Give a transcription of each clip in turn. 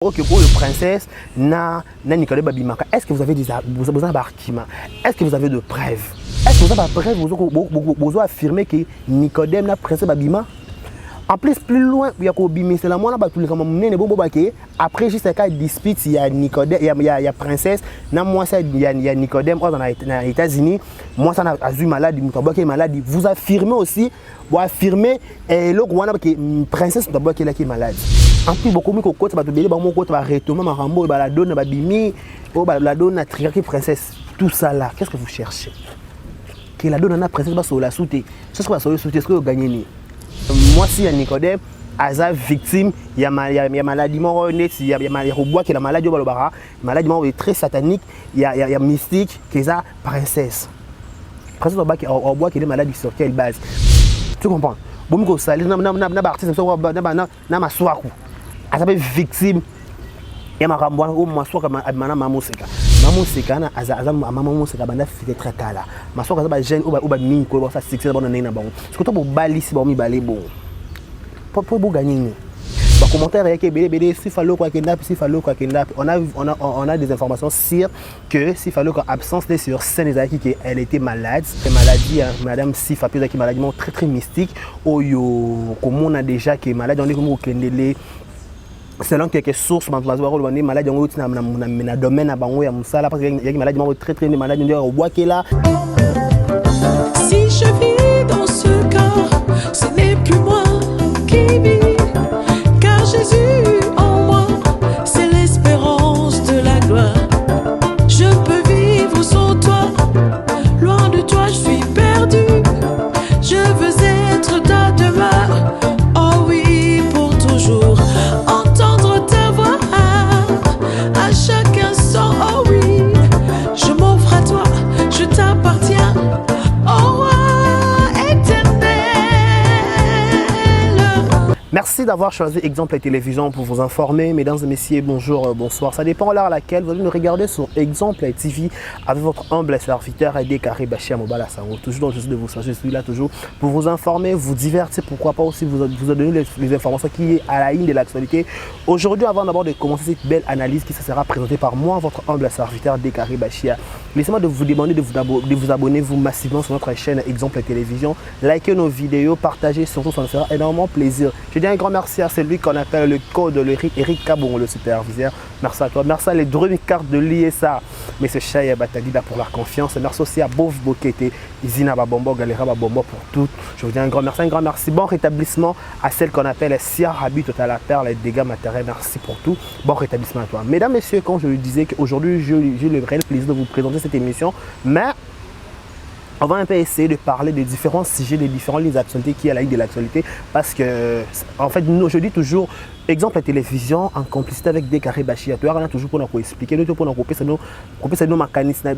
Ok, pour le princesse, Nicodème Babimaka, est-ce que vous avez des arguments? Est-ce que vous avez de preuves? Est-ce que vous avez des preuves? Vous avez affirmé que Nicodème, la princesse Babima? En plus, plus loin, il y a c'est la moine, après, juste quand il dispute, il y a Nicodème, il y a princesse, moi, il y a Nicodème, dans les États-Unis, moi, ça a eu maladie, vous affirmez aussi, vous affirmez, et le roi, que princesse, qui est malade. En plus, beaucoup de côté, la donne princesse, tout ça là, qu'est-ce que vous cherchez? Que la donne à princesse, sur la soute, c'est ce que vous gagnez. Moi, si il y a Nicodème, Aza victime, il y a maladie, il y a Robois qui est la maladie au Balobara, maladie très satanique, il y a mystique qui est la princesse. Princesse au bois qui est maladie sur quelle base? Tu comprends? Bon, je suis je suis victime. Il y a ma ramboine ou ma soeur comme Mamoseka. Mamoseka na aza Mamoseka banda fite très kala. Ma soeur comme jeune ou mine ko ça succès bon na bon. Ce que to bo bali si bon mi balé bon. Pour gagner. Ba commentaire est que bébé si fallo quoi kidnap si fallo quoi kidnap. On a des informations sûres que si fallo quoi absence de sur scène qui elle était malade. C'est maladie madame Sifa qui est maladie très très mystique. Oyo comme on a déjà qui est malade on est comme kendele. Selon quelques sources, malade dans domaine à Bango ya Moussala parce qu'il y a maladie très très malade on voit qu'elle là. Si je vis dans ce corps, ce n'est plus moi qui vis, car Jésus en moi, c'est l'espérance de la gloire. Je peux vivre sans toi, loin de toi je suis perdu. Je veux être ta demeure, oh oui pour toujours. Entendre ta voix à chaque instant, oh oui. Je m'offre à toi, je t'appartiens, oh roi éternel. Merci d'avoir choisi Exemple et Télévision pour vous informer. Mesdames et messieurs, bonjour, bonsoir. Ça dépend de l'heure à laquelle vous allez nous regarder sur Exemple TV avec votre humble serviteur Aidé Carré Bachia Mobala Sango. Toujours dans le souci de vous je suis là toujours pour vous informer, vous divertir, pourquoi pas aussi vous donner les informations qui est à la ligne de l'actualité. Aujourd'hui, avant d'abord de commencer cette belle analyse qui sera présentée par moi, votre humble serviteur Aidé Carré Bachia, laissez-moi de vous demander de vous abonner vous massivement sur notre chaîne Exemple et Télévision, likez nos vidéos, partagez, surtout ça nous fera énormément plaisir. Je dis un grand merci à celui qu'on appelle le code de Eric Kabon, le superviseur. Merci à toi. Merci à les Drum cartes de l'ISA. Mais c'est Chaya Batadida pour leur confiance. Merci aussi à Bof Bokete, Izina Babombo, Galera Babombo pour tout. Je vous dis un grand merci. Bon rétablissement à celle qu'on appelle Sia Rabi, Total la Perle, les dégâts matériels. Merci pour tout. Bon rétablissement à toi. Mesdames, messieurs, quand je vous disais qu'aujourd'hui, j'ai le réel plaisir de vous présenter cette émission, mais on va un peu essayer de parler des différents sujets, des différentes lignes d'actualité qui est à la ligne de l'actualité. Parce que, en fait, je dis toujours, Exemple la télévision en complicité avec des carrés bachis. On a toujours pour nous expliquer, pour nous couper nos mécanismes.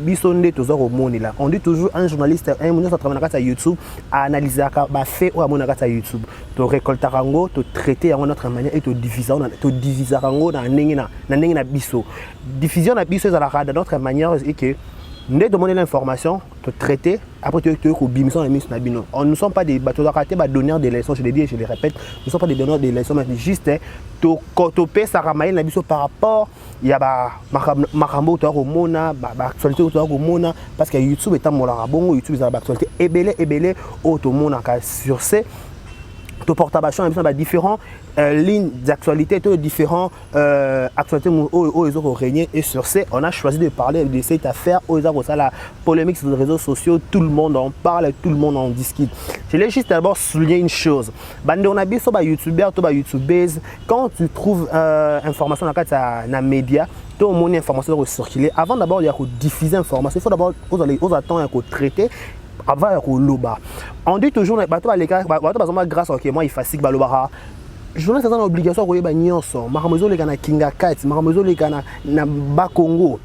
On dit toujours un journaliste, un ministre qui travaille sur YouTube, à analyser les faits ou à YouTube. Tu récoltes rango, tu traites à notre manière et tu divises rango dans la biso. Diffusion de biso de notre manière et que nous demandons l'information, te traiter, après tu as bimison. On ne sommes pas des bateaux à donner des leçons, je les dis et je les répète, nous ne sommes pas des donneurs de leçons, mais juste tu ça ramaille par rapport il y a Marambo au Mona, actualité au Mona, parce que YouTube est un bon, YouTube est l'actualité ébélé, automona sur ces. Tout portation différentes lignes d'actualité, différentes actualités où ils ont régné et sur ce, on a choisi de parler de cette affaire où ils ont la polémique sur les réseaux sociaux, tout le monde en parle, tout le monde en discute. Je voulais juste d'abord souligner une chose. On a vu sur YouTubeurs, YouTubeuses, quand tu trouves information dans les médias, tout le monde information doit circuler. Avant d'abord il y a diffuser l'information, il faut d'abord aux attendre traiter. On dit toujours grâce à moi il facile balobara journaliste a l'obligation de nyonso maramozo le kana kinga kati maramozo le kana na Bakongo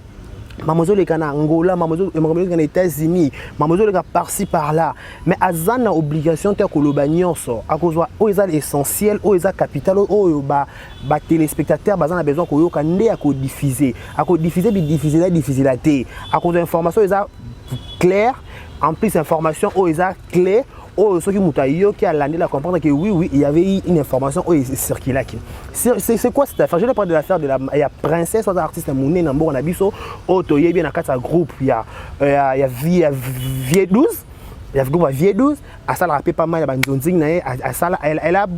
maramozo le kana Angola maramozo le kana États-Unis maramozo le kana par-ci par-là mais azana obligation de koloba nyonso à cause o eza essentiel o eza capital o ba téléspectateurs bazana besoin ko yoka nde à diffuser la té à cause d'information eza claire. En plus, information aux clés oh ceux qui mutaillent qui a l'année la comprendre que oui il y avait une information où il circulait qui c'est quoi cette affaire? Je vais parler de l'affaire de la princesse ou artiste Mouné Nambo na biso oh to yebi na kata groupe il y a Vie 12. Il y a un Vie 12, elle a rappelé pas mal,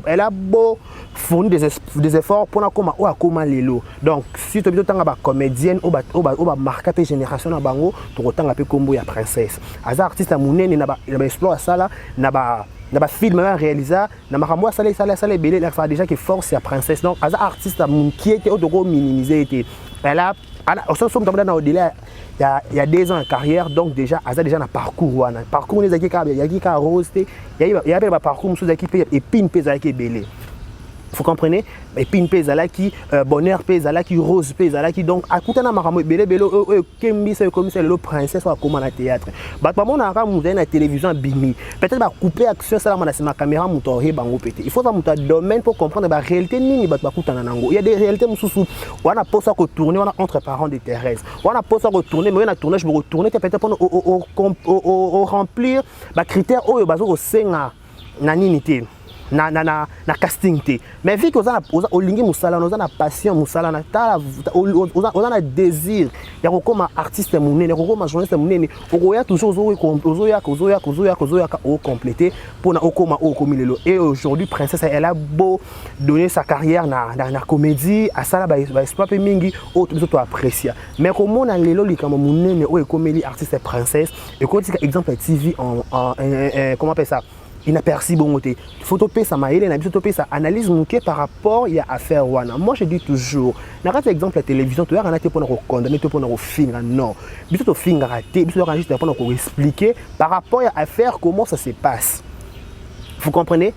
elle a beau fourni des efforts pour comment lelo. Donc, si tu es une comédienne, ou marquer ta génération, tu autant la combo ya princesse. Les artistes Mouné, il a exploré ça là, il a film réalisé, il a ça belé, ça déjà qui force la princesse. Donc, les artistes qui étaient minimisés, elle a au-delà. Il y a 2 ans de carrière, donc déjà, il y a déjà un parcours. Un parcours, il y a un rose, il y a un parcours, et puis une pèse qui est belé. Vous comprenez? Et puis une pèse qui bonheur pèse qui rose pèse qui donc à côté na makambo belé kembi c'est comme c'est le princesse ou comment na théâtre. Ba maman na ka mu na télévision bimi. Peut-être ba couper action ça na ma caméra mutori bango pété. Il faut ça muta domaine pour comprendre la réalité nini ba kutana nango. Il y a des réalités mususu. On a pas ça que tourner on a entre parents de Thérèse. On a pas ça que tourner mais on a tourné je me retourner peut-être pour au remplir ba critères oyo bazo senga na ninité. Na casting te mais vu que on lingi musala on a passion musala na on a désir ya comme artiste munene comme journaliste munene on a toujours ozoya au compléter pour na okoma okomilelo et aujourd'hui princesse elle a beau donner sa carrière na comédie à ça ba exploiter mingi auto apprécier mais comme on a lelo likama munene o ekomeli artiste princesse et quand exemple TV en comment on appelle ça inaperçu bon côté photo ça maïle na biso to ça analyse mouké par rapport il y a affaire wana moi je dis toujours na quand exemple la télévision tu as raté pour nous condamner pour nous finir non biso to finir raté biso juste pour nous expliquer par rapport à affaire comment ça se passe vous comprenez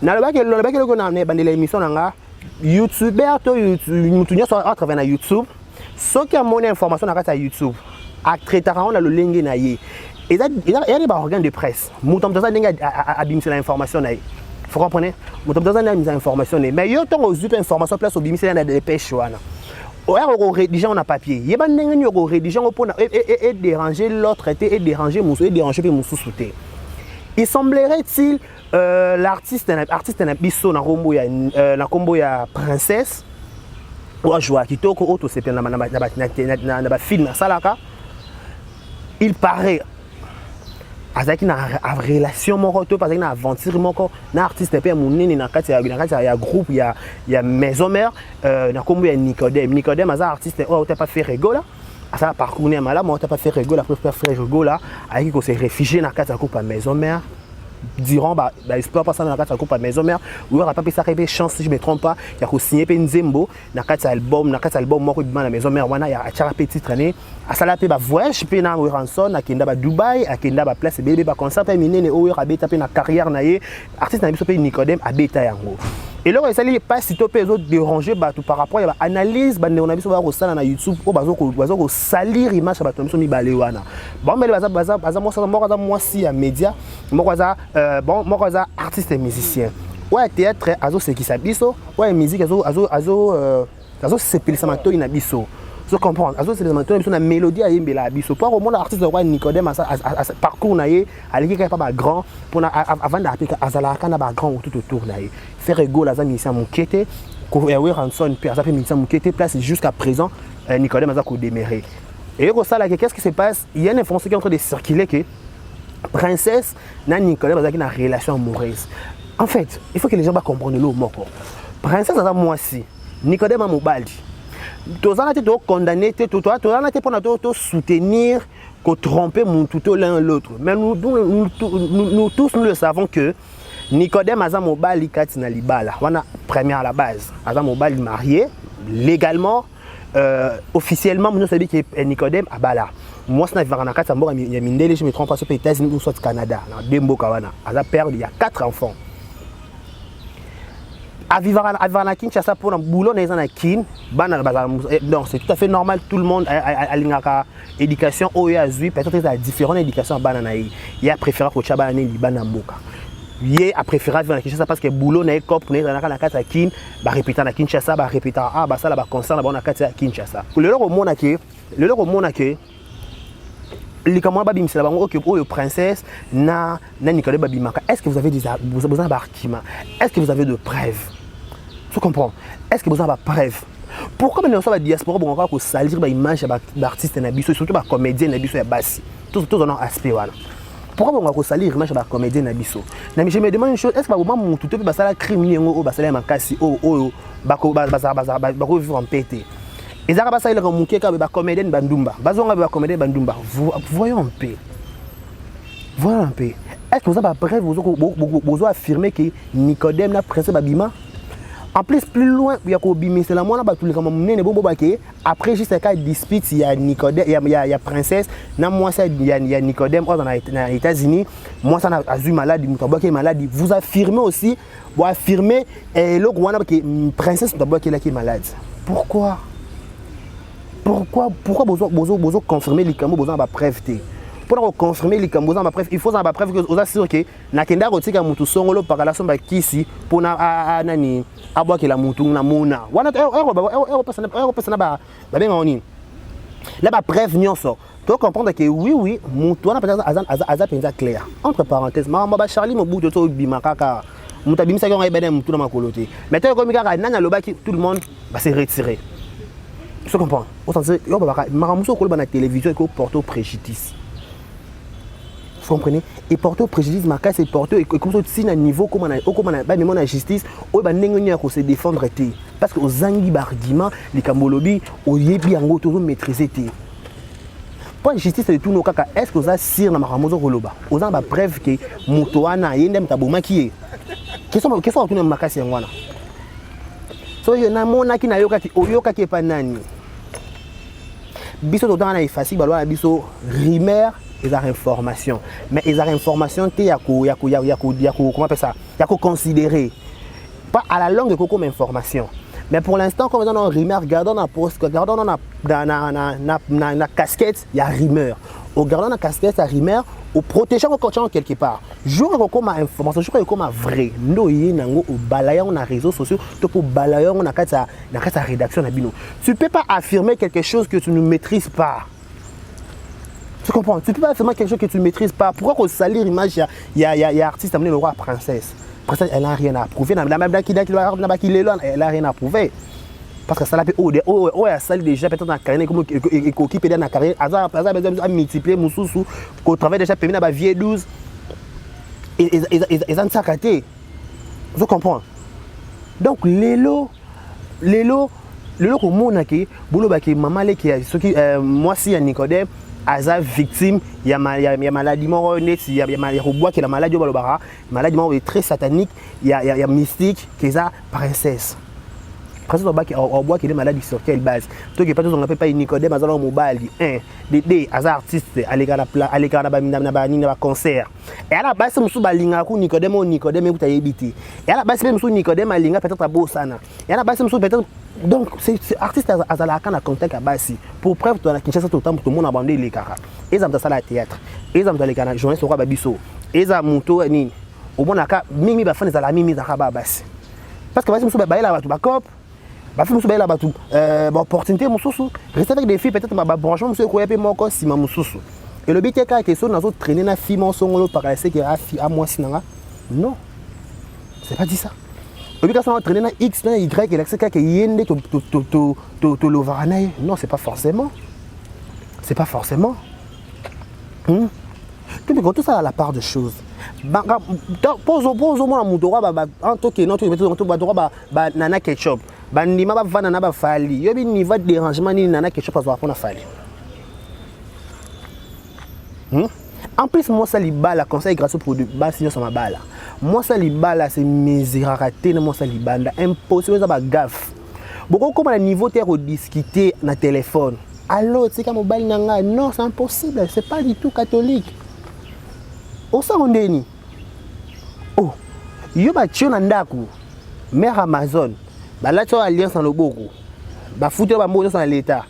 na le bac le qu'on a amené bande l'émission nga youtubeur to mutunya sur à travers na YouTube ce qui a mon information na quand YouTube a traiter on a le lingue na yé. Il y a des organes de presse. Nous sommes dans l'information. Vous comprenez? Nous sommes dans l'information. Mais il y a des informations place au bimisi na dépêche wana. On rédige en papier. Il y a des rédige et déranger l'autre et déranger moussou et déranger moussou souté. Il semblerait-il l'artiste na biso na kombo ya princesse ou joie kitoko auto c'est na film salaka. Il paraît avec une relation moko parce une aventure moko na artiste pe munene na kati ya groupe il y a maison mère na kombo ya Nicodème as artiste oh t'as pas fait rigola ça parcours na mala moi t'as pas fait rigola pour faire rigola avec ko se réfugié na kati ya groupe maison mère diront exploit pas ça dans la carte coupe à maison mère ou aura pas pu s'arriver chance si je me trompe pas il y a ko signer pe nzembo na carte album moko de la maison mère wana ya achara petit traîner à ça la pe ba voyage pe na ranson na kenda ba Dubaï à kenda ba place bébé ba concert pe minene o ya beta pe na carrière na ye artiste na biso pe Nicodème a beta yango et là ça li pas si to pe autres déranger ba tout par rapport à analyse ba na biso ba ko sala na YouTube o bazo ko salir image ba to biso mi balé wana bon mais baza moi si à média moi bon moi artiste et musicien ouais théâtre azo c'est qui ça biso ouais musique azo c'est pile ça mato ina biso je comprends azo c'est mato biso na mélodie à yembela biso pour au monde artiste roi Nicodème parcours na ye aliki pas grand pour avant d'appliquer azala kana ba grand tout autour na ye faire rigolo za musicien mukete ko ya Ranson puis ça fait musicien mukete place jusqu'à présent Nicodème a ko déméré et au ça là qu'est-ce qui se passe il y a une information qui est en train de circuler que princesse na Nicodème a une relation amoureuse. En fait, il faut que les gens comprennent le mot. Princesse a moi si Nicodème a mobali. Tous en été condamné, tous en été pour nous soutenir, que tromper tout l'un l'autre. Mais nous tous nous le savons que Nicodème a mobali katina libala. On a première à la base. A mobali marié légalement officiellement nous savons que Nicodème a bala. Moi, je suis en Kati, je me trompe pas, sur les États-Unis ou soit au Canada. Elle a perdu, il y a 4 enfants. À vivre à Kinshasa pour un boulot dans les Kin, donc c'est tout à fait normal, tout le monde a une éducation, peut-être qu'il y a différentes éducations. Il y a préféré que Chaba ait une Banamboka. Il y a préféré vivre à Kinshasa parce que le boulot n'est pas pour les Kin, répéter à Kinshasa, répéter à ça, concerne à Kinshasa. Le monde les camarades babim c'est là ok oh princesse na Nicodème babimaka. Est-ce que vous avez des arguments? Est-ce que vous avez de preuves? Tu comprends? Est-ce que vous avez des preuves? Pourquoi maintenant ça va diaspora bon encore salir ba image d'artiste na biso surtout ba comédien na biso ya basi tout dans aspect voilà. Pourquoi on va salir image ba comédien na biso? Mais je me demande une chose, est-ce que ba moment tout peut basala criminel o basala makasi o ba vivre en pété. Et ça va basala comme muke ka ba comédien bandumba. Bazonga ba comédien bandumba. Voyons un peu. Voyons un peu. Est-ce que vous avez après vous affirmer que Nicodème na princesse babima? En plus, plus loin, il y a Kobimi, c'est la moine après, juste un cas de dispute, il y a Nicodème, il y a princesse, moi, il y a Nicodème, dans les États-Unis, moi, ça a eu maladie, maladie. Vous affirmez aussi, vous affirmez, que princesse est malade. Pourquoi? Pourquoi vous confirmez les camots, vous avez preuve? Pour confirmer les cambos en bref, il faut en bref que vous assurez que nakenda rotika mutu songolo par la somba kisi pour na nani aboa que la mutu na mona wana personne ba ben oni là ba bref nyonso tu comprendre que oui mutu wana peut-être aza penza clair entre parenthèses mama Charlie mobu to bimakaka mutu bimisa ko ngayebene mutu na makolote mais tu comme kaka nana lobaki tout le monde va se retirer. Tu comprends? Au sens yo ba maramuso ko ba na télévision ko porto préjudice. Vous comprenez? Et porter au préjudice, c'est porter comme ça aussi à niveau comme on a même la justice, on va se défendre parce que aux angi arguments les camolobi au yebi en toujours maîtriser pour la justice de tout nos cas. Est-ce que vous avez sir na maramozo koloba? Vous avez preuve que mutoana yendem taboma qui est question tout na makasi ngwana. So yo na mona ki na yoka ki oyoka ki pa nani. Biso totana na facile balwa biso rumeur. Ils ont information, mais ils ont information qui comment appelle ça, il y a considérer pas à la longue comme information. Mais pour l'instant, comme on a rumeur, regardons dans poste, regardons dans casquette, il y a rumeur. Au gardant la casquette, il y a rumeur, au protégeant quelque part. Jour comme information, jour comme vrai. Nous y au balayant na réseaux sociaux, pour balayer on a sa rédaction na bino. Tu peux pas affirmer quelque chose que tu ne maîtrises pas. Tu comprends? Tu ne peux pas affirmer quelque chose que tu ne maîtrises pas. Pourquoi qu'on salir l'image? Il y a artiste amené le roi princesse. Princesse, elle n'a rien à prouver. Elle n'a rien à prouver. Parce que ça l'a fait elle sali déjà peut-être dans la carrière comme équipe dans la carrière. Elle a multiplié mon sous qu'au travail déjà permis dans vieille 12. Ils ont sacré. Tu comprends? Donc l'élo comme on a qui boulot qui maman qui moi si à Nicodème Aza victime, il y a maladie il y a qui la maladie maladie très satanique, il y a mystique qui est la princesse. Princesse au bois qui est maladie sur quelle base? Toi qui pas on appelle pas Nicodème Azala mobile des artistes aller na concert. Et à la base musu balinga ku Nicodème ku tayebiti. Et à la base musu Nicodème alinga peut-être à Bosana. Et à la base musu peut-être donc c'est artiste azala kana contact à basi pour preuve dans la Kinshasa tout le temps tout le monde abandonné les kara. Ils ont dans la théâtre. Ils ont dans les canaux journalistes au babiso. Ils ont moto ni au bon aka mimi ba fani za la mimi za ba basi. Parce que basi musu ba ila ba cop ba fi musu ba ila ba tout opportunité mususu rester avec des filles peut-être ba branchement musu ko yape moko sima mususu. Et le but est que question nazo traîner na fille mon songolo par laisser que a fille à moi sinanga. Non. C'est pas dit ça. Le but est que traîner na X na Y et c'est que yende to lovaranae. Non, c'est pas forcément. C'est pas forcément. Tout ça à la part de choses. Pose moi mon droit en tant que notre droit nana ketchup. Bandima ba vana na ba fali. Yo bi niveau de dérangement ni nana ketchup parce qu'on a fali. En plus moi ça li bala conseil grâce au produit bas sinon ça m'a bala. Moi ça li bala c'est misérabilité moi ça li banda impossible ça ba gaffe. Beaucoup comme à niveau terre discuter na téléphone. Allô, c'est comme mobile nanga non, c'est impossible, c'est pas du tout catholique. Au Sarondeni. Oh, yo ba tio na ndaku. Mère Amazon. Ba la tio alliance en loboko. Ba foutre ba moto dans l'état.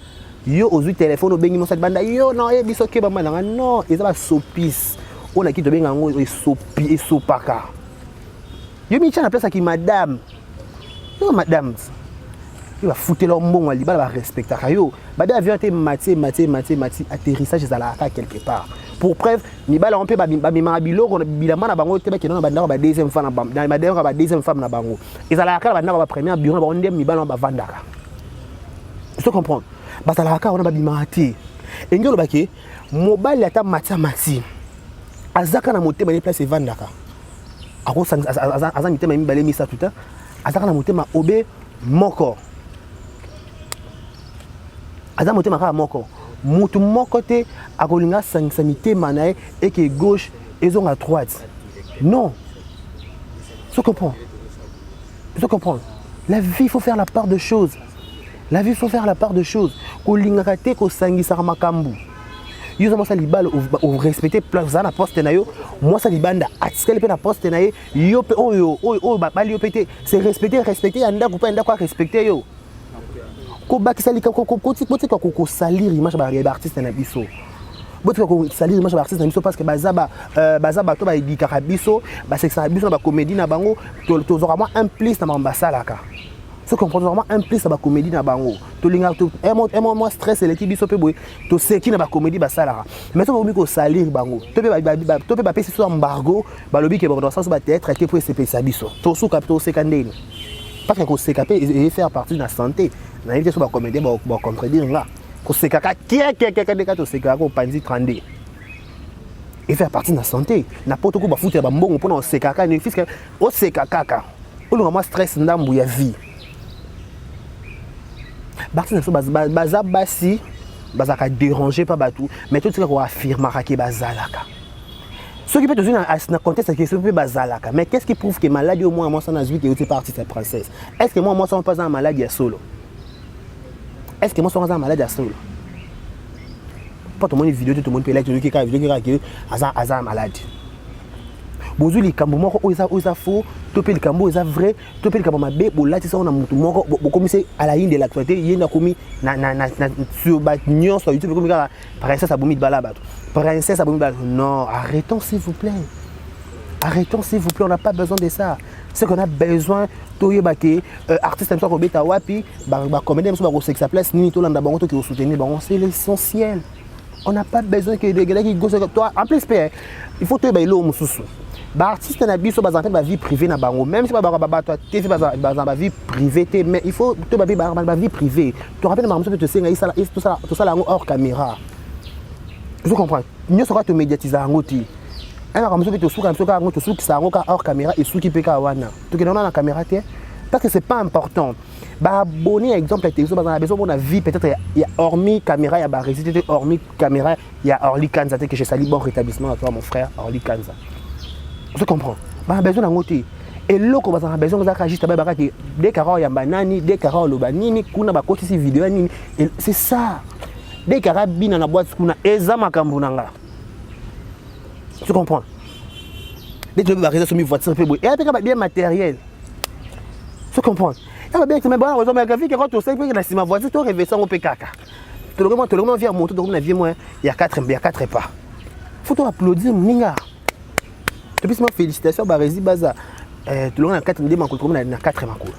Yo ozu téléphone au bengi mo cette banda yo non e biso ke ba nanga non, ils ba sopis. On a qui to benga ngo e sopi e sopaka. Yo mi tcha na place qui madame. Yo madame. il va foutre leur bon ali va respecter yo ba bien avion te mati atterrissage ezalaka quelque part pour preuve mibala on peut ba biloko bilama na bango te ba kena ba ndako ba deuxième femme na ba ndako ba deuxième femme na bango ezalaka ba ndako ba première bureau ba ndem mibala ba vandaka tu comprends ba zalaka on ba bimati engelo ba ke mobile ata mati azaka na motema ni place vandaka ako azan mitema mibale misa tuta azaka na motema obe moko aza motema kaka moko mutu moko te akolinga sangisa mitema na ye eke gauche ezonga droite non tu comprends la vie il faut faire la part de choses kolingaka te kosangisaka makambu yo za mosala libala o respecter place za na poste na yo mosala libanda atikali pe na poste na ye yo pe oyo bali yo pe te c'est respecter ya ndako pe ndako respecter yo ko bakisa likako ko salir image ba artiste na biso botika ko salir image ba artiste na biso parce que baza to ba edikaka biso ba sexa biso ba comédie na bango to vraiment implice na mambasalaka ce comportement implice na ba comédie na bango to linga to moi stress et l'équipe biso pe boy to seki na ba comédie ba salaka mais to ko salir bango to pe ba pesi so embargo ba lobi ke ba dans sens ba théâtre été pour se biso to sou capito sekandeni parce que ko sekape et faire partie de la santé na éviter so ba comédien ba contredire là ko sekaka de to sekaka ko panzi 32 et faire partie de la santé n'importe quoi ba foutre ba mbongo pour na sekaka ne fiske o sekaka o lo moi stress ndambu ya vie Barti na so baza basi bazaka déranger pas batou mais tout ce qu'on affirme que bazalaka ce qui peut toujours dans contexte que c'est bazalaka mais qu'est-ce qui prouve que maladie au moins moi ça n'a vu que tu parti cette princesse est-ce que moi ça pas un maladie à solo est-ce que moi ça un maladie à solo pas tout le monde vidéo tout le monde peut like vidéo qui aza maladie bozu likambo moko oza faux topé likambo eza vrai topé likambo mabe bolati ça on a mutu moko bokomisi à la ligne de l'actualité yenda komi na sur ba nyons sur YouTube komi ka princesse aboumi de bala bato princesse aboumi bala non arrêtons s'il vous plaît on n'a pas besoin de ça ce qu'on a besoin toye baké artiste comme ça ko beta wapi ba comédien so ba ko sexa place ni to landa bango to ki soutenir bango c'est l'essentiel on n'a pas besoin que des gars qui gossent toi en plus il faut te bailo mususu ba artiste na biso bazante ba vie privée na bango même si ba toi TV ba vie privée mais il faut te ba vie privée tu rappelles maman te senga tout ça hors caméra je comprends nous sera te médiatiser en ngoti ana comme ça te souka ngoti souki ça hors caméra et souki peka wana tu que na caméra te parce que c'est pas important ba abonner exemple à télévision ba besoin de vie peut-être il y a hormis caméra il y a ba réalité hormis caméra il y a Orly Kanza que je salue bon rétablissement à toi mon frère Orly Kanza. Je comprends. Bah besoin d'un côté. Et l'autre bah ça besoin de juste ba que des carreaux ya banani, des carreaux lo banini, kuna ba côté ci vidéo nini. C'est ça. Des carabines na boîte kuna eza makambo nanga. Tu comprends? Des trucs ba réseau sur mi voiture pe boy. Et après ba bien matériel. Tu comprends? Et bien que mais bon, on va graphique quand tu sais que la ma voiture tu rêves ça au PKK. Tu le comment vient monter donc na vie moi, il y a 4 pas. Faut applaudir ninga. Depuis ce moment, félicitations, Barési, Baza. Tout le monde a 4 idées, mais on a 4 makul.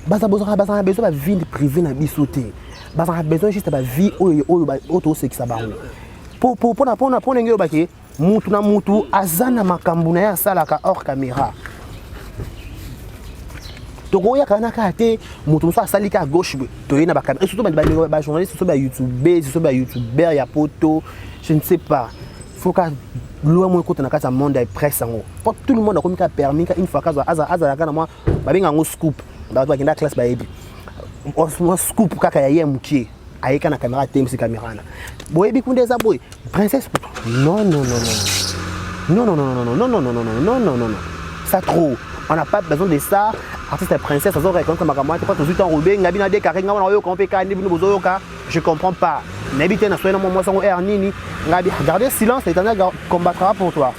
Baza a besoin de vie privée dans bisoté. Baza a besoin juste de vie auto c'est qui ça va. Pour n'engueuler baké, mutu azana makambuna ya salaka hors caméra. Toko ya kana kate mutu so asalika à gauche to yena ba caméra et surtout ba journaliste surtout ba YouTuber ya poto, je ne sais pas. Faut que loin moi côté na kata monde de presse ngo pour tout le monde a comme permis une fois kaza aza kana moi ba benga ngo scoop ba to kenda classe ba ebi on scoop kaka ya yemukie ayeka na caméra temsi caméra na boyebi kundeza boy princesse non ça trop on n'a pas besoin de ça artiste princesse ça aurait comme makamwa pas tout temps robé ngabi na de carré ngama na yo kompe ka ni bino bozoyoka je comprends pas n'habiter na soyez moi son air nini ngabi garder silence l'éternel combattra pour toi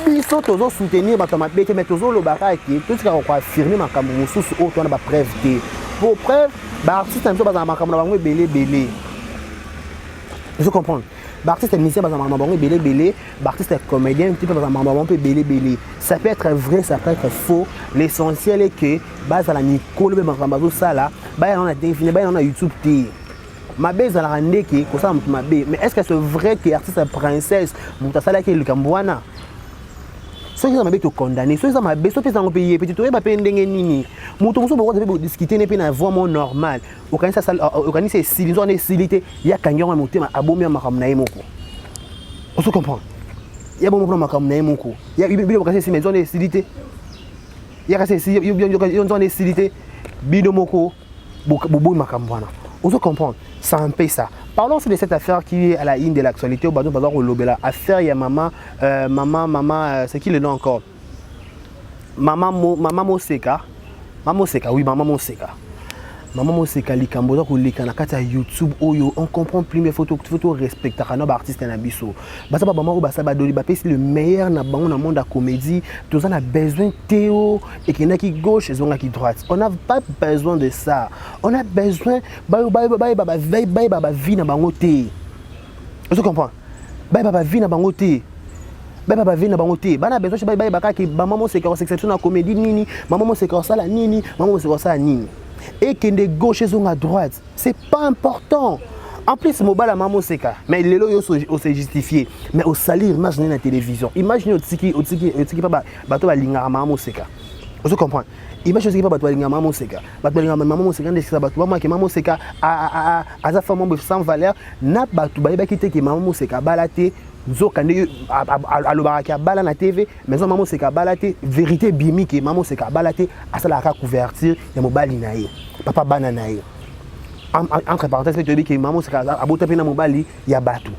biso tozo soutenir ba tomate bete mais tozo lo baraki tout ce qu'on croit affirmer makambo mususu o to na ba preuve pour preuve ba artiste en so ba makambo na bango belé je comprends ba artiste musicien ba makambo bango belé ba artiste comédien type ba makambo bango belé ça peut être vrai ça peut être faux l'essentiel est que base à la nicole be makambo ça là baya na défini baya na YouTube té mabe za la ndeke ko ça mabe mais est-ce que c'est vrai que artiste princesse mutasala ke likambwana soki za mabe to condamner soki za mabe soki za payer petit to ba pe ndenge nini muto muso boko de discuter ne pe na voix mon normal okanisa silinzo na silité ya kanyo motema abomi makam na yemoko on se comprend ya bon makam na yemoko ya bilo bakase si maison de silité ya kase si yo zone de silité bido moko bobo makam bwana on se comprend ça un peu ça. Parlons aussi de cette affaire qui est à la ligne de l'actualité au Badou Bazar au Lobela. Affaire, il y a maman, c'est qui le nom encore? Maman Moseka. Maman Moseka, oui, Maman Moseka. Maman Moseka, likamboza ko likana kata YouTube oyo, on comprend plus mes photos respecter kana ba artiste na biso. Basa ba maman ko basa ba doli ba pesi le meilleur na bango na monde de comédie. Tous on a besoin Théo et qui na qui gauche et zonga qui droite. On n'a pas besoin de ça. On a besoin ba vie na bango té. Tu comprends? Ba vie na bango té. Ba vie na bango té. Bana besoin ba ka ki ba maman c'est exception na comédie nini, maman c'est ça la nini, maman c'est ça nini. Et que de gauche et à droite, c'est pas important. En plus, mobile à Maman Seka, mais les loyaux sont justifiés. Mais au salir, imaginez la télévision. Imaginez au tiki pas bateau à linga Maman Seka. Vous comprenez? Imaginez pas bateau à linga Maman Seka. Bateau à linga Maman Seka, de ça bateau moi que Maman Seka a sa femme sans valeur. N'a bateau ba quitter que Maman Seka balaté. Zokande à l'obaraka bala na TV mais maman c'est ka balaté vérité bimique maman c'est ka balaté à ça la couverture ya mobali nae papa bana nae entre parenthèses je te dis que maman c'est ka abota pe na mobali ya batu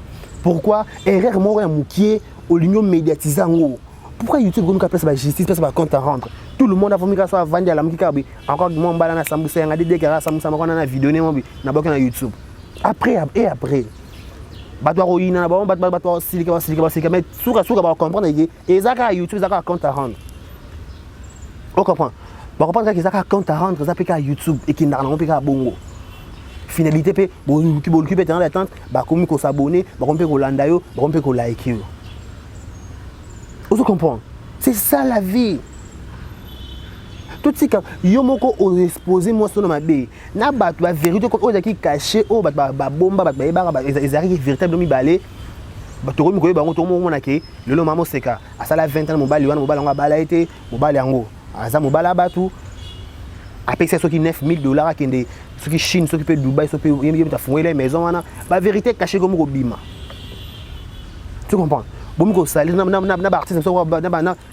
pourquoi erreur moko ya mukie au l'union médiatisant ngo pourquoi YouTube comme place ba justice place ba compte à rendre tout le monde a vomi ka ça vendre la mukika bi encore mon bala na sambusa ya ngadi dekara sambusa makona na vidéo ne mo bi na boka na YouTube après batwa roina ba batwa silika mais suka ba comprendre que ezaka YouTube ezaka compte à rendre on comprend ba comprendre que ezaka compte à rendre ça peka YouTube et qui n'a peka bongo finalité pe bo ki pe dans l'attente ba komi ko s'abonner ba komi ko landa yo ba komi ko like yo on comprend c'est ça la vie. Tout ce que yo moko o exposer moi sur ma bé na ba vérité ko o qui caché o ba bomba ba ba ezari véritable mi balé ba to ko mi ko ba to mo mona ke lelo Maman Seka asala 20 ans mobali wana mobali nga bala été mobali yango aza mobala batu après c'est ce qui $9,000 kende ce qui Chine ce qui peut Dubaï ce qui yemi ta fouer les maisons wana ba vérité caché comme ko bima. Tu comprends? Bon ko sali na artiste so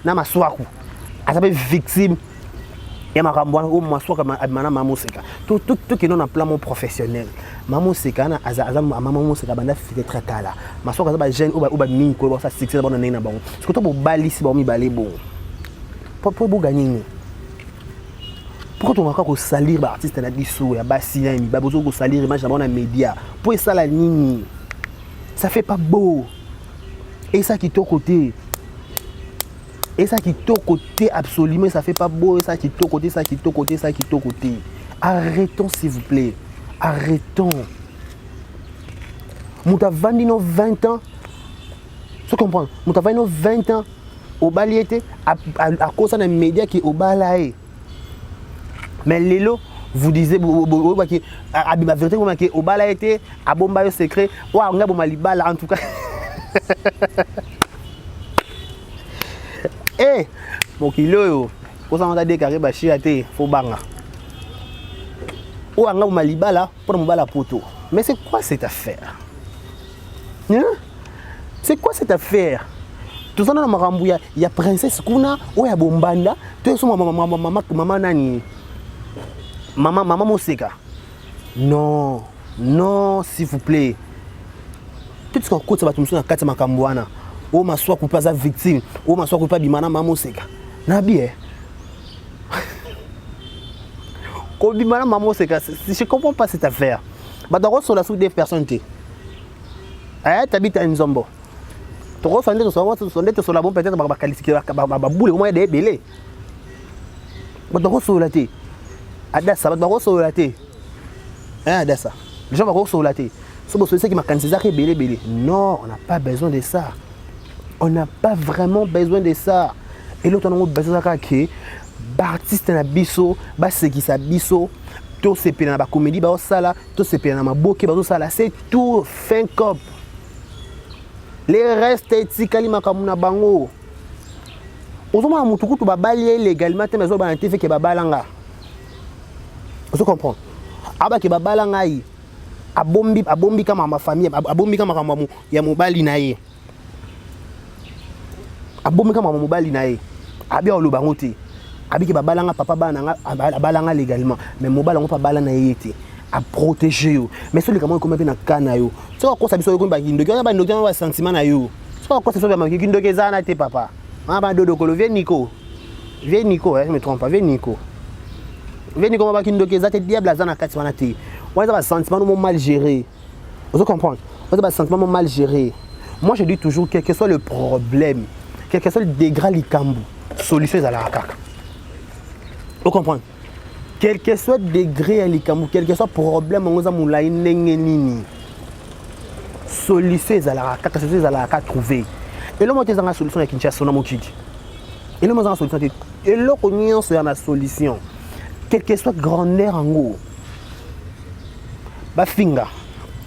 na maswaku asabe victime et ma ramboine au maswa comme Maman Seka tout qui non en plan professionnel Maman Seka na Maman Seka banda fait très tala maswa comme ba jeune ou ba mine ko ça succès bon na bon parce que to bo bali si ba mi balé bon pour gagner pourquoi tu vas ko salir ba artiste na biso ya basi ya mi ba bozo ko salir image na bon na média pour ça la nini ça fait pas beau et ça qui ton côté. Et ça qui est au côté, absolument, ça fait pas beau. Et ça qui est au côté, ça qui est au côté, ça qui est au côté. Arrêtons, s'il vous plaît. Arrêtons. Mouta vendu nos 20 ans. Tu comprends? Mouta vendu nos 20 ans. Au baliété, à cause des médias qui au balaye. Mais Lélo, vous disiez, à la vérité, au balaye, à Bombayo secret, ou à Ngabomaliba, en tout cas. Eh, mon kilo yo, ko sa déclaré ba chiaté, faut banga. Ou anga maliba là pour me bala poto. Mais c'est quoi cette affaire? Hein? C'est quoi cette affaire? Tout ça dans Marambouya, il y a princesse Kuna ou ya Bombanda, tu es maman nani? Maman Moseka. Non, non, s'il vous plaît. Tout ce qu'on coûte ça va tomber sur la carte makambwana. O maswa kupa za victime o maswa kupa bimana Maman Seka na bien ko bimana Maman Seka je comprends pas cette affaire ba dako sur la sous des personnes tu t'habites à Nzombo tu refais sur la bonne peut-être ba qualifier ba boule au moins des belé ba dako sur la té adassa ba dako sur la té adassa les gens ba dako sur la té c'est qui m'a cansé ça belé non on n'a pas besoin de ça. On n'a pas vraiment besoin de ça. Et l'autre, on a besoin de ça. Artiste na biso, ba c'est qui sa biso, tout c'est payé dans la comédie bah ça là tout c'est payé dans ma boque bah ça là c'est tout fin cop les restes etikali makamuna bango ozoma mutukutu babali légalement te mais ba TV ke babalanga vous comprenez aba ke babalanga yi abombi kama ma famille abombi kama ya mobali na ye abombi kama mobali na ye abi olobango te abi ke babalanga papa bana abalanga légalement mais mobali ngo pa balana ye te à protéger yo mais celui comment comme na kana yo so ko sabiso yo ko ba kindoki ba ndoki ba sentiment na yo so ko sabiso ba kindoki zana te papa mama dodo ko viens Nico je me trompe pas viens Nico ba kindoki za te diable zana kati wana te wana ba sentiment no mal géré vous comprenez wana ba sentiment mal géré moi je dis toujours quel que soit le problème quel que soit le degré likambu solution za la kaka vous comprenez quel que soit degré à l'ikamu, quel que soit problème, on a moulay nini. Solution est à la trouver. Et là, moi, j'ai une solution avec Kinshasa, on a mon kidi. Et là, moi, j'ai une solution. Et là, on a une solution. Quel que soit grandeur en haut, ba finga,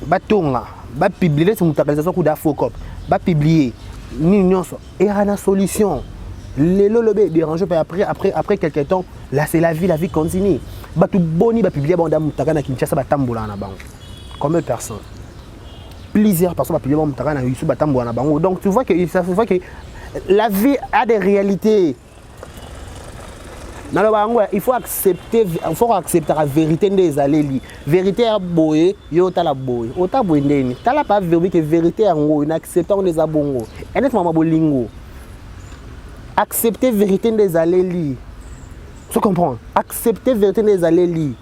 ba tonga, ba publier sur mutakalisation coup d'afocop, ba publier, ni nyonso. Et il y a une solution. Les lobés dérangés après quelques temps là c'est la vie continue batu boni ba publier banda mutaka na Kinshasa batambola na bango combien de personnes plusieurs personnes ba publier banda mutaka na YouTube batambola na bango donc tu vois que la vie a des réalités na bango il faut accepter la vérité des alléli vérité à boye yo tala boye ota boye ndeni tala pas que vérité en ngo inacceptant des abongo honnêtement ma bolingo accepter vérité des alléli. Tu comprends? Accepter vérité des alléli.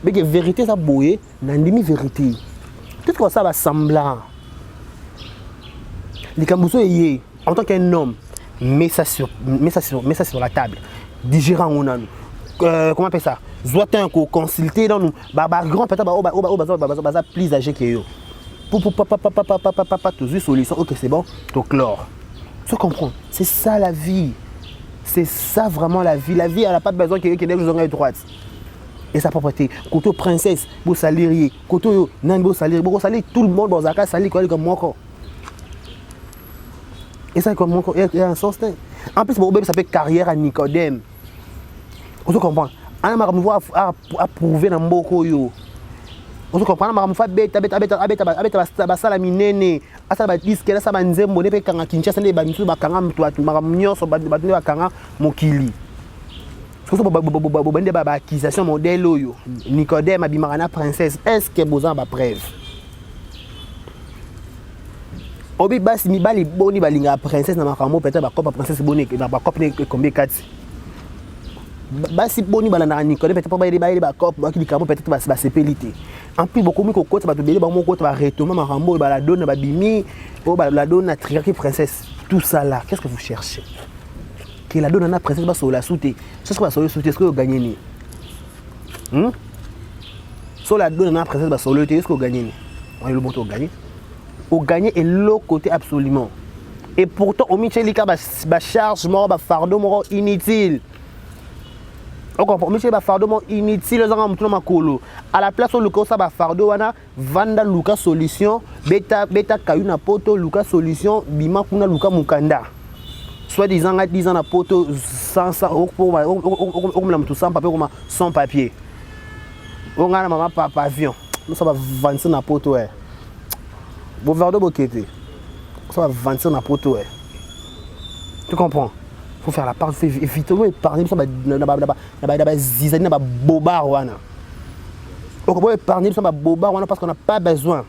Mais que vérité ça boye, n'andimi vérité. Tout comme ça va semblant. Les Kambousso est en tant qu'un homme, mets ça sur la table. Digérant on a nous. Comment on appelle ça? Zoatin qu'on consulter dans nous. Bah grand peut-être bah plus âgé que yo. Pour toujours solution. OK, c'est bon. Donc chlore. Tu comprends? C'est ça la vie. C'est ça vraiment la vie. La vie, elle n'a pas besoin que quelqu'un nous ait droite. Et sa propreté. Côté princesse, beau salarié. Côté nan beau salarié. Beau salarié, tout le monde dans un cas salarié comme moi. Et ça, comme moi, il y a un sens. En plus, ça s'appelle carrière à Nicodème. Vous comprenez? On va prouver dans beaucoup yo. Vous comprenez? On va beta sala minene. Asa ba disque là ça ba nzembo ne pe kanga Kinshasa ne ba misu ba kanga mtu atu maram nyonso ba ne ba kanga mokili. So bande ba accusation modèle oyo. Nicodème abimarana princesse. Est-ce que bozan ba preuve? Obi basi mi bali boni balinga princesse na makambo peut-être ba kopa princesse boni na ba kopa ne combien 4. Basi boni balana Nicodème peut-être pas ba kopa ba ki kamo peut-être ba sepelité. En plus beaucoup mi ko côté ba to bele ba mo côté ba retomber makambo ba la donne ba bimi o ba la donne na triaki princesse tout ça là qu'est-ce que vous cherchez que la donne na princesse ba so la souté c'est ce que ba so souté est-ce que vous gagnez ni so la donne na princesse ba so le est-ce que vous gagnez ni on est le bon to gagner au gagner et l'autre côté absolument et pourtant au Michelika ba charge mort ba fardeau mort inutile. On comprend, mais c'est un fardeau inutile à la place où le ça va fardeau wana vanda luka solution beta kayuna poto luka solution bima kuna luka mukanda soit disant na poto sans pour sans papier comme sans papier on a maman papa avion nous ça va vendre na poto bon fardeau bokete ça va vendre na poto tu comprends? Il faut faire la part, il faut éviter de parler de zizanie, de bobard. On peut épargner de bobard parce qu'on n'a pas besoin.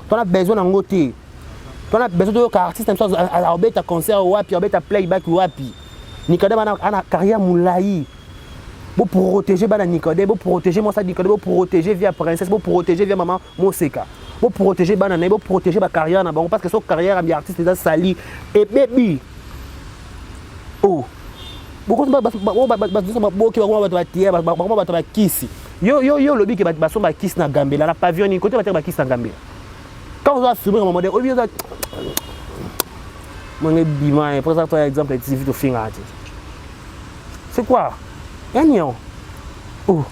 On a besoin d'un côté. On a besoin de artiste, un concert, un playback. Nicodème a une carrière moulaï. Pour protéger Nicodème, pour protéger moi, Nicodème, pour protéger via princesse, pour protéger via maman, Moseka. Pour protéger Banane, pour protéger ma carrière, parce que son carrière, un artiste, est sali. Et baby. Oh, beaucoup de kiss. Yo lobby qui va kiss na Gambela, la pavillon ni côté va kiss na Gambela. Quand on va filmer un moment donné, au lieu de mon bima, pour ça par exemple les TV de finger. C'est quoi? Agnon. Oh.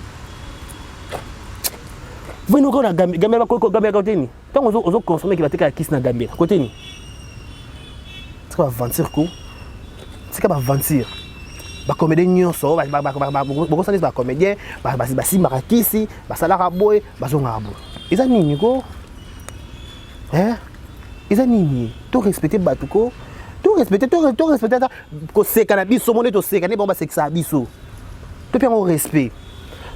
Vous nous on a Gambela côté ni. Tant on consommer qui va te kiss na Gambela côté ni. C'est quoi aventure ko? C'est quoi aventure? Ba comédien nyonso ba sani ba comédien ba si marakisi ba sala boy ba zonga bo. Eza nini ko? Eza nini? To respecter batuko. To respecter ko seka na biso monde to seka ne bon ba seksa biso. To pe on respect.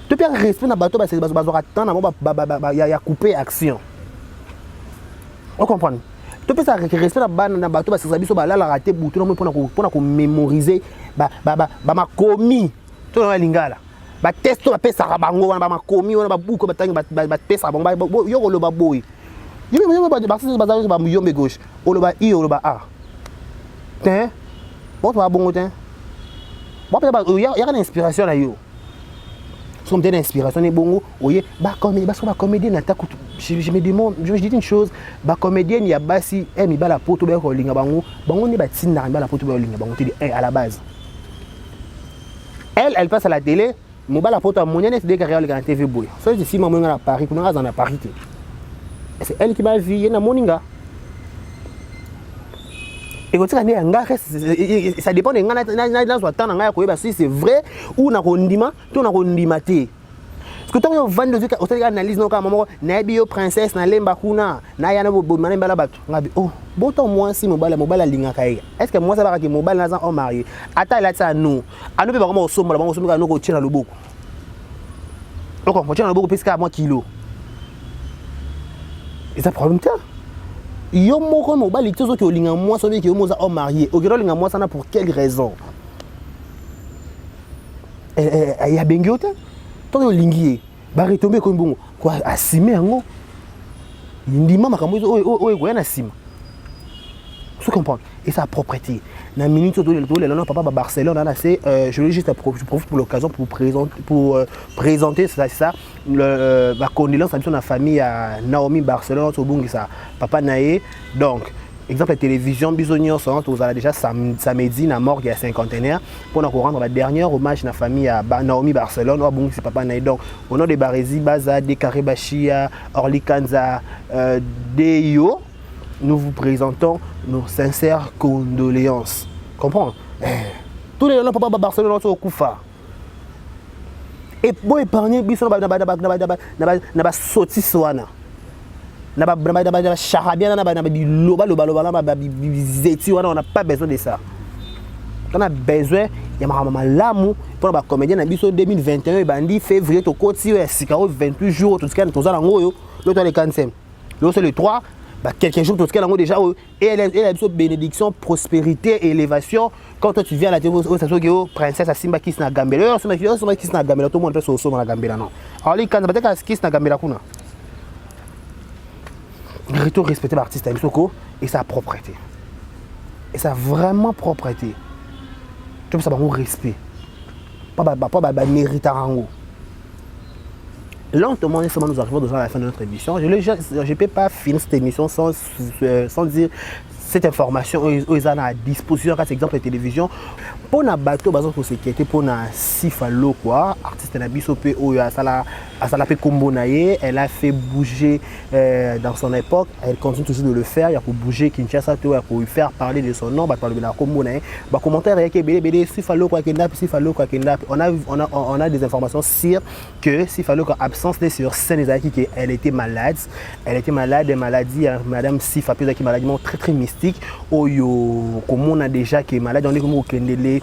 To pe respect na bato ba attendre na ba ya couper action. On comprend? To pe ça respect na bato ba seksa biso ba la rater butu na pona ko mémoriser ba makomi. To na lingala. Ba testo ba pesa bango ba makomi wana ba buko ba tangi ba pesa bango yo ko lo ba boy. Yo ba yombe gauche. Oloba I oloba A. Tiens. Bon toi bon tiens. Bon peut-être il y a une inspiration là yo. Somme d'inspiration et bongo, oye, ba comédien n'attaque. Je me demande, je dis une chose, ba comédien il y a basi, mi ba la poto ba ko linga bango ni ba tin na ba la poto ba linga bango à la base. Elle passe à la télé, mo ba la poto monia net de carrière la TV boy. Ça je suis maman à Paris, pour nous à Paris. C'est elle qui m'a vu na moninga. Et quand ça dépend de si c'est vrai ou na kondima, to na kondima te. Parce que tant on vend de on analyse no ka maman na bio princesse na lemba kuna na yana bo manemba la bato. Ngabi oh, boto moi si mobala linga kai. Est-ce que moi ça va que mobile na en marié. Ata la ça nous. Anu pe ba comme osomo la bango osomo ka no ko tira loboko. Donc on tira loboko pesca à moi kilo. Et ça problème ta. Yo moko mobali tozo ki olinga moi so ki yo moza homme marié. Okiro linga moi ça pour quelle raison? Il y a bengi ota. Tant yo lingi ba retomber comme bon quoi asime yango. Ndima makambo o ko na sima. Tu comprends? Et sa propriété. Na minute le papa à Barcelone là c'est je voulais juste profiter pour l'occasion pour présenter ça la condolence à la famille à Naomi Barcelone au Bungisa papa naé donc exemple la télévision bisognos sont aux déjà samedi na mort il y a cinquantenaire pour nous rendre la dernière hommage na famille à Naomi Barcelone au Bungisa papa naé donc au nom de Barési Baza de Karibachia Orly Kanza Deyo nous vous présentons nos sincères condoléances. Comprends? Tous les gens papa Barcelone sont au Koufa. Et pour épargner biso na ba soti soana. Na ba charabia na ba loba na bizeti wana on n'a pas besoin de ça. On a besoin ya maman lamu pour ba comédien na biso 2021 bandi février to koti ya sikaro 28 jours tout ce qui est to za ngoyo le to le 45. Le c'est le 3 bah, quelques jours, tout ce qu'elle a déjà, et elle a besoin de bénédiction, prospérité, élévation. Quand toi tu viens à la télé, ça se dit princesse Simba qui na Gambela, Simba qui na Gambela, tout le monde fait son na Gambela non. Alors les quand peut-être qui na Gambela kuna. Retour respecter l'artiste à Misoko et sa propreté. Et sa vraiment propreté. Tu peux savoir un respect. Pas mérite à rango. Lentement, nous arrivons à la fin de notre émission. Je ne peux pas finir cette émission sans dire cette information aux à disposition, par exemple la télévision. Pour na bateau, par exemple, sécurité pour na Sifalo quoi, artiste na bisopé ou à la combo naie, elle a fait bouger dans son époque, elle continue toujours de le faire. Il y a pour bouger Kinshasa, pour faire parler de son nom, bah parler de la combo naie. Bah commentaire avec BD Sifalo quoi kidnap, Sifalo quoi kidnap. On a des informations sur que Sifalo quoi absence sur scène qui elle était malade, des maladies, Madame Sifa qui est maladie très très mystique. Comme on a déjà qui est malade, on est comme au Kendele.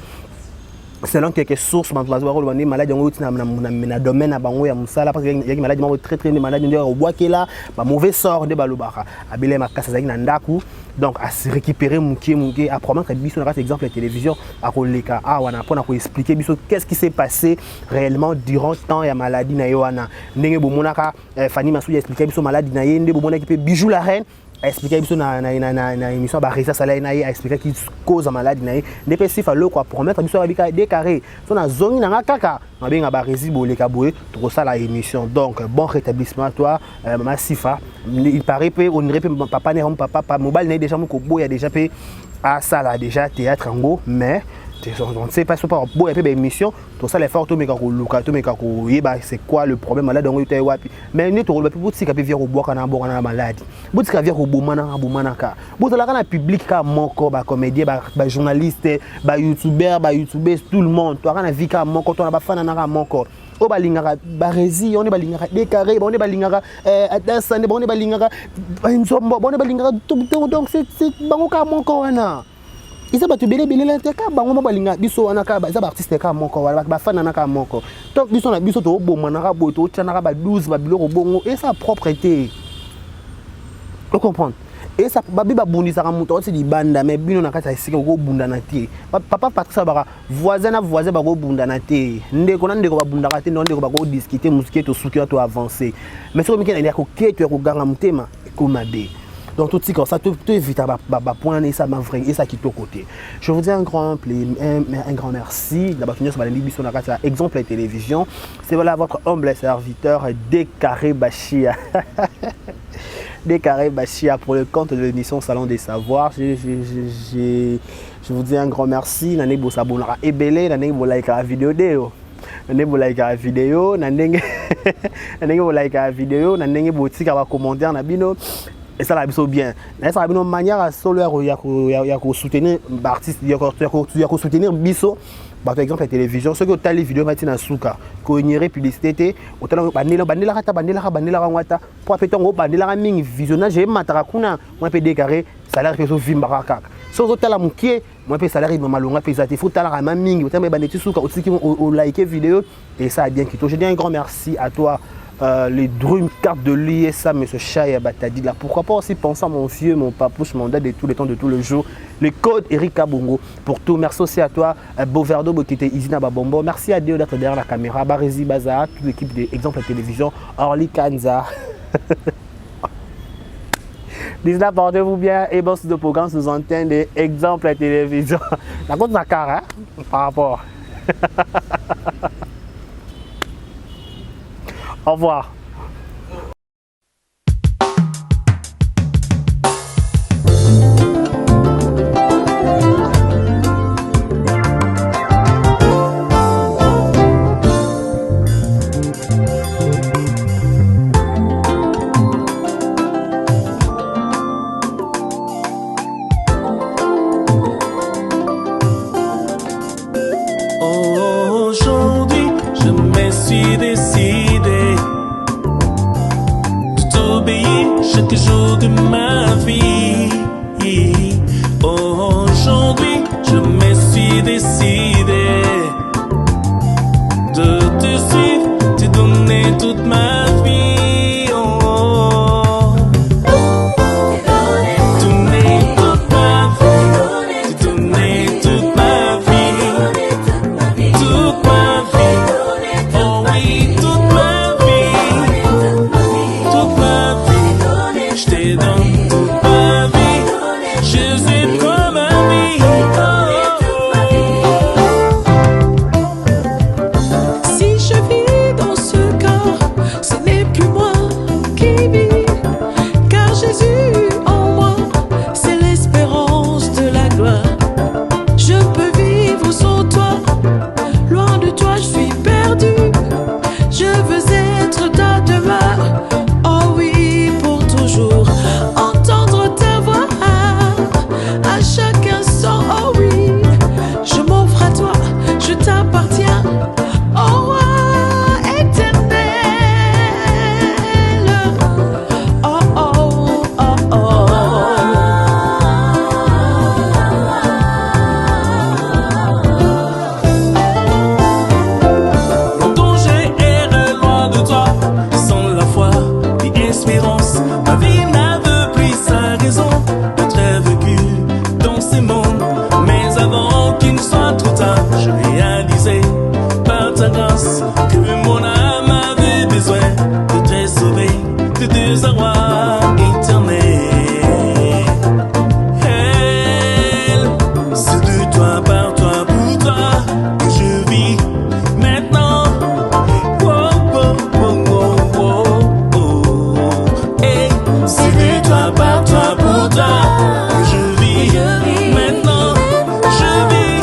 Selon quelques sources, on est malade dans le domaine à Bango et à Moussala parce qu'il y a des maladies très très malades. On est bois qui là, mauvais sort de Balubara. À Belém à Kassazaki Nandaku. Donc à se récupérer Mouké, à prendre un exemple la télévision, à Roleka, on apprend à expliquer qu'est-ce qui s'est passé réellement durant le temps et la maladie Nayoana. Nenge Bomonaka, Fanny Massou a expliqué la maladie Nayende, Bomona qui peut bijou la reine. A expliqué na émission Barisa Salai na a expliqué qui cause la maladie na depuis si fallo quoi promettre biso abika décarré so na zongi na kaka na benga Barisi boleka boye to ça la émission donc bon rétablissement à toi maman Sifa il paraît que on dirait papa ne papa mobile na déjà mon kobo ya déjà à ça là déjà théâtre en gros mais On ne sait pas si on peut faire une mission, tout ça les forts, tout c'est quoi le problème là donc mais nous on peut dire que vient au bois quand on a maladie. Vous dites que vient au bout manaka. Vous allez dans le public comme mon corps comédien, journaliste, youtubeur, tout le monde. Toi on a vu comme mon corps, on a pas fan na mon corps. O balingara barezi, on est balingara décaré, on est balingara dansane, on est balingara nzombo, on est balingara donc c'est bangoka mon corps na. Isa batu bele la teka bango balinga biso anaka ba artiste ka moko wala ba fan anaka moko donc biso na biso to bo manaka boto tchanaka ba 12 ba biloko bongo et sa propreté vous comprendre et ça babi ba bundisa ka muto c'est di banda mais bino na kata isika ko bunda na tie papa Patrice baka voisin na voisin ba ko bunda na tie ndeko na ndeko ba bunda ka tie ndeko ba ko discuter musique to suki to avancer mais so mikena ya ko keto ko ganga mutema ko mabe. Donc tout ça, tout évite à point et ça m'a vrai et ça qui est au côté. Je vous dis un grand merci. D'abord, sur la Libye, sur exemple la télévision. C'est voilà votre humble serviteur Décaré Bachia. Décaré Bachia pour le compte de l'émission Salon des Savoirs. Je vous dis un grand merci. Nané bo sabonara ebele, nané bo like la vidéo deo. Nané bo like la vidéo, nané bo like la vidéo, nané bo tika ba commentaire na bino. Et ça va bien. Ça va bien une manière à solo ya soutenir l'artiste, ya soutenir biso. Par exemple la télévision, ceux qui ont les vidéos maintenant souka, ko ignorer publicité, autant bandela ngwata, pour péton go bandela ming visionnage et matara kuna, moi peut décarrer salaire que so vimbaraka. So autant la mukie, moi peut salaire malonga pesate, faut tala ma ming, autant me bandeti souka, aussi qui vont liker vidéo et ça a bien quitté. Je dis un grand merci à toi. Les Drum cartes de l'ISA, M. Chaya Batadi là. Pourquoi pas aussi penser à mon vieux, mon papouche, mon dad de tous les temps, de tous les jours. Les codes Eric Kabongo pour tout. Merci aussi à toi, Boverdo Bokite, Izina Babombo. Merci à Dieu d'être derrière la caméra. Barezi Baza, toute l'équipe d'Exemple Télévision. Orly Kanza. D'ici là, portez-vous bien et bon, ce programme nous entend des Exemples Télévision. La compte Nakar, hein, par rapport. Au revoir. Aujourd'hui, je me suis décidé chaque jour de ma vie. Aujourd'hui, je me suis décidé de te suivre, te donner toute ma vie. Donner toute ma vie, te donner toute ma vie, toute ma vie. Oh oui, toute ma vie, toute ma vie. Je te donne toute ma vie, je suis comme ma vie. Si je vis dans ce corps, ce n'est plus moi qui vis, car Jésus en moi, c'est l'espérance de la gloire. Je peux vivre sans toi, loin de toi je suis perdu. Je veux être ta demeure, oh oui, pour toujours. Entendre ta voix à chaque instant, oh oui. Je m'offre à toi, je t'appartiens, oh roi éternel. Oh oh oh oh. Mon danger est loin de toi, sans la foi et espérance. Ma vie n'avait plus sa raison d'être vécue dans ces mondes. Mais avant qu'il ne soit trop tard, je réalisais par ta grâce que mon âme avait besoin de te sauver de désarroi éternel. C'est de toi, par toi, pour toi que je vis maintenant. Oh, oh, oh, oh, oh, oh. Et c'est de toi, par toi, pour toi que je vis maintenant. Je vis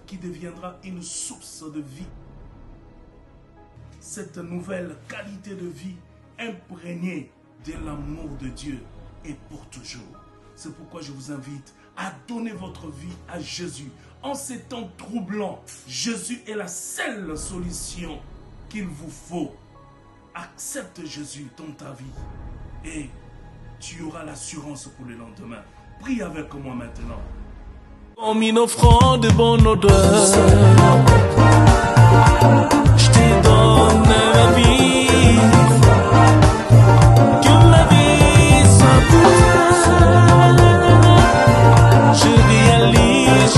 qui deviendra une source de vie. Cette nouvelle qualité de vie imprégnée de l'amour de Dieu est pour toujours. C'est pourquoi je vous invite à donner votre vie à Jésus. En ces temps troublants, Jésus est la seule solution qu'il vous faut. Accepte Jésus dans ta vie et tu auras l'assurance pour le lendemain. Prie avec moi maintenant. Comme une offrande de bonne odeur, je te donne ma vie, que ma vie soit pour toi. Je réalise,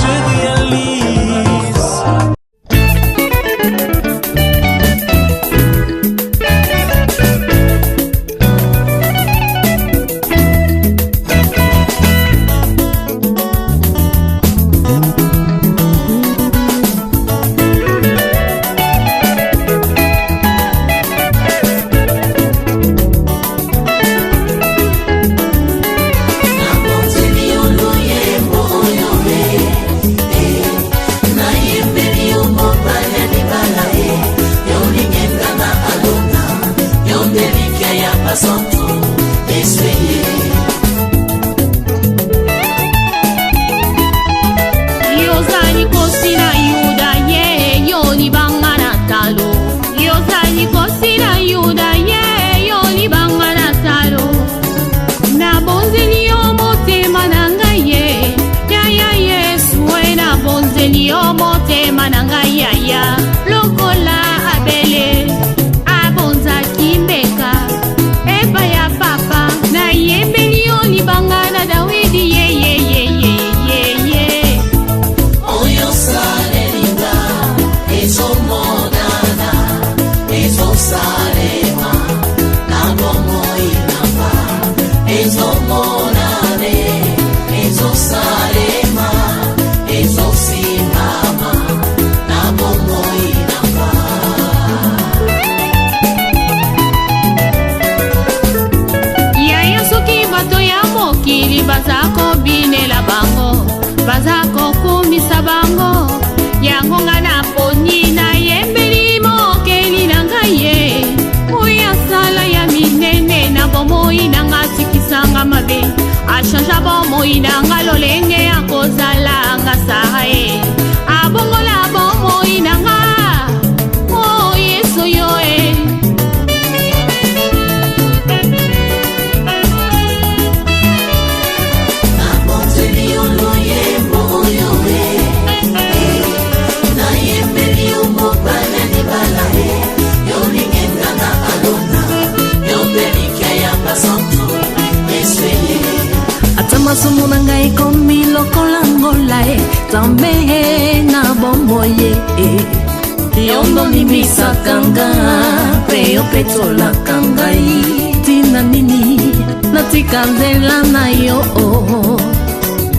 Kanzela na yo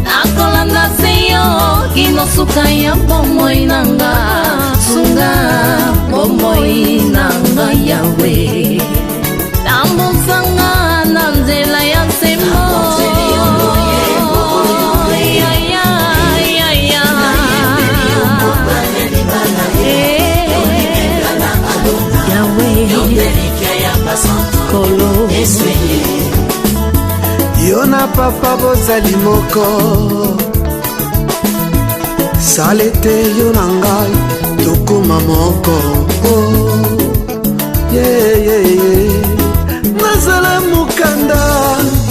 nakolanda seyo kinosuka ya bomoi nanga sunga bomoi nanga yawe tambusanga na nzela ya nsembo Kolo yo na papa bozali moko sale te yo na ngai tokoma moko nazala mokanda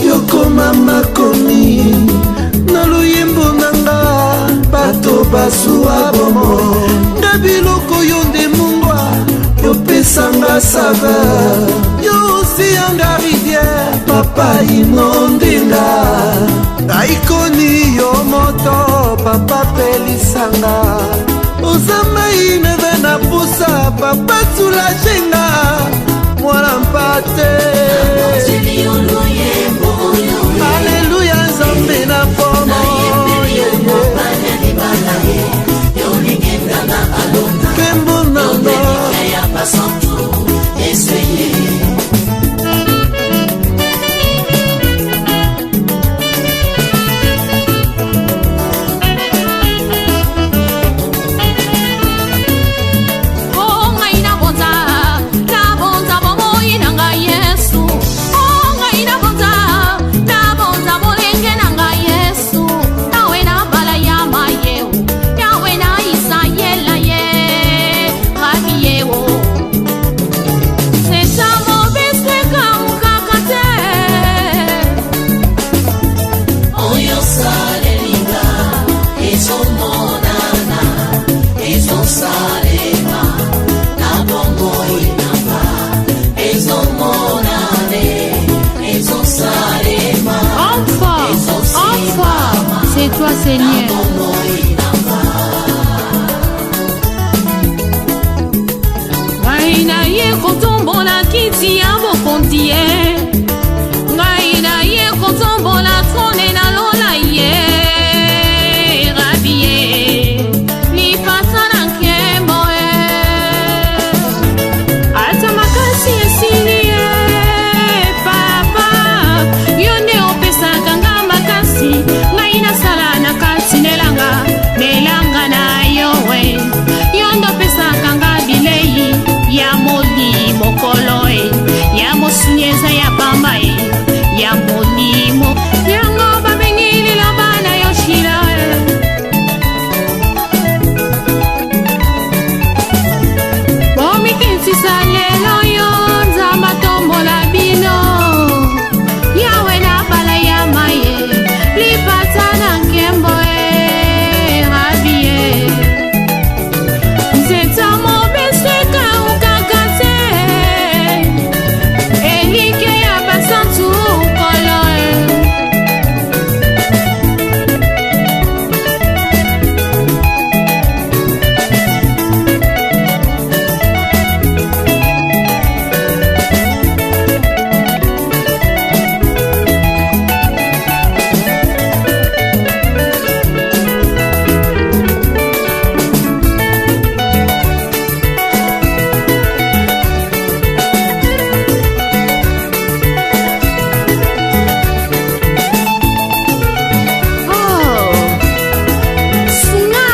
yokoma makomi na luyembo na nga bato basuwa bomo nga biloko yo nde mungwa yopesanga saveur yo osiyanga rivière papa inondenga aikoni yo moto papa pelisanga ozamai neve na pusa papa sulajenga mwana mpate aleluya nzambe na pomo pembo nanga Seigneur. Ngai na ye kotombola kiti ya bokonzi ye, ngai na ye kotombola trone na lola ye, rabi ye lipasa na nkembo ye, ata makasi esili ye papa, yo nde opesaka nga makasi, ngai nasala na kati nelanga na yo we, yo nde opesaka nga bilei ya molimo kolo e, ya mosunyeza ya pamba e, ya molimo yango babengilila bana yo shila e. Bomikitsisa lelo yo nzamba tombola bino, yawe na bala ya maye lipata na nkembo e, rabi e. Nzeta mobeseka ukakate, elike ya basantu kolo e. Oh, Sunga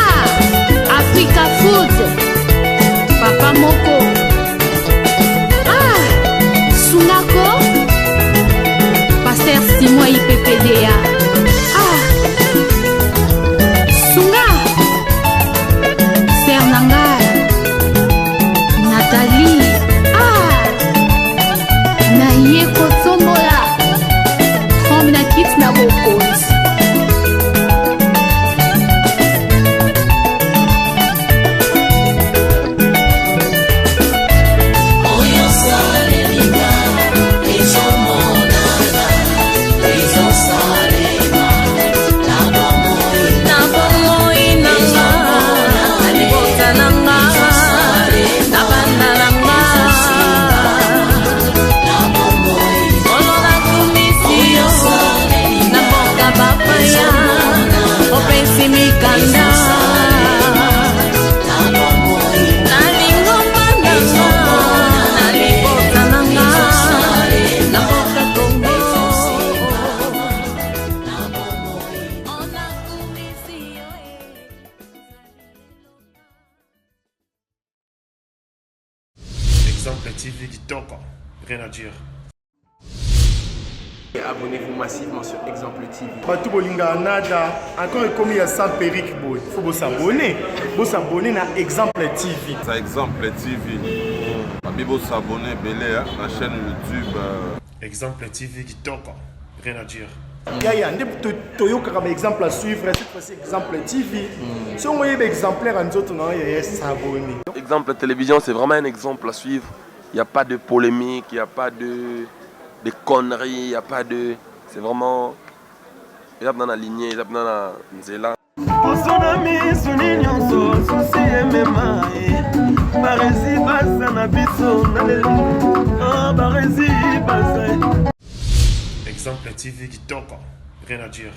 Africa Food, Papa Moko. Ah, Sungako, Pasteur Simon IPPDA. Ah, Sunga, Sernanga, Nathalie. Ah, Naye Kotombola, Comme na kit na bokos. Exemple TV Kitoko, rien à dire. Abonnez-vous massivement sur Exemple TV. Batou bolinga nada encore commis à sans périque boy. Faut vous s'abonner. Vous s'abonner à Exemple TV. Ça Exemple TV. Vous s'abonner belé à la chaîne YouTube. Exemple TV Kitoko, rien à dire. Yaya, toyoka comme exemple à suivre, cette fois-ci Exemple TV. Si on voyait exemplaire en autres, on va s'abonner. Exemple télévision, c'est vraiment un exemple à suivre. Il n'y a pas de polémique, il n'y a pas de conneries, il n'y a pas de... C'est vraiment... Il y a dans la lignée, il y a dans la nzela. Exemple TV Kitoko, rien à dire.